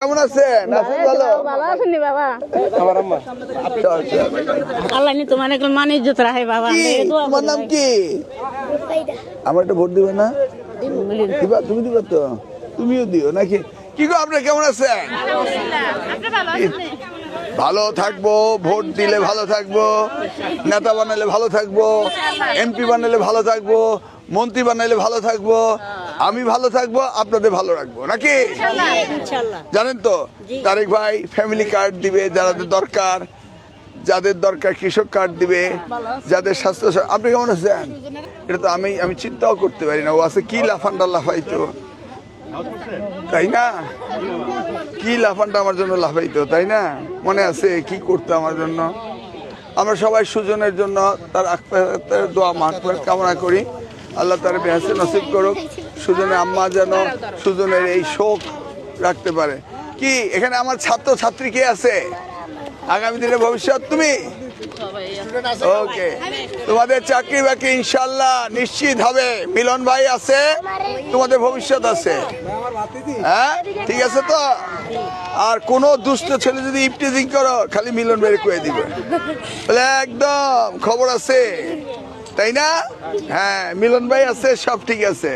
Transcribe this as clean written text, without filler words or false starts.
কেমন আছেন? ভালো ভালো আছেন বাবা? আমার আম্মা আল্লাহ নি তোমার একজন মান ইজ্জত রাখে বাবা। তোমার নাম কি? আমার একটা ভোট দিবে না? দিবা, তুমি দিবা তো? তুমিও দিও নাকি? কি গো, আপনারা কেমন আছেন? ভালো থাকবো, ভোট দিলে ভালো থাকবো, নেতা বানালে ভালো থাকবো, এমপি বানালে ভালো থাকবো, মন্ত্রী বানাইলে ভালো থাকবো, আমি ভালো থাকবো, আপনাদের ভালো রাখবো নাকি? জানেন তো তারেক ভাই ফ্যামিলি কার্ড দিবে যাদের দরকার, যাদের দরকার কৃষক কার্ড দিবে, যাদের স্বাস্থ্য। আপনি কেমন আছেন? এটা তো আমি চিন্তাও করতে পারি না। ও আছে কি লাফান্ডা লাফাইতো, তাই না? কি লাফানটা আমার জন্য লাফাইতো, তাই না? মনে আছে কি করতো আমার জন্য? আমরা সবাই সুজনের জন্য তার আখেরাতের দোয়া মাগফিরাত কামনা করি। আল্লাহ তার বেহেশতে নসিব করুক। সুজনের আম্মা যেন সুজনের এই শোক রাখতে পারে। কি এখানে আমার ছাত্র ছাত্রী কে আছে? আগামী দিনের ভবিষ্যৎ তুমি? ওকে, তোমাদের চাকরি বাকরি ইনশাল্লাহ নিশ্চিত হবে। মিলন ভাই আছে, তোমাদের ভবিষ্যৎ আছে। হ্যাঁ, ঠিক আছে তো? আর কোন দুষ্ট ছেলে যদি ইফটিজিং করো, খালি মিলন ভাই কয়ে দিবে, বলে একদম খবর আছে, তাই না? হ্যাঁ, মিলন ভাই আছে, সব ঠিক আছে।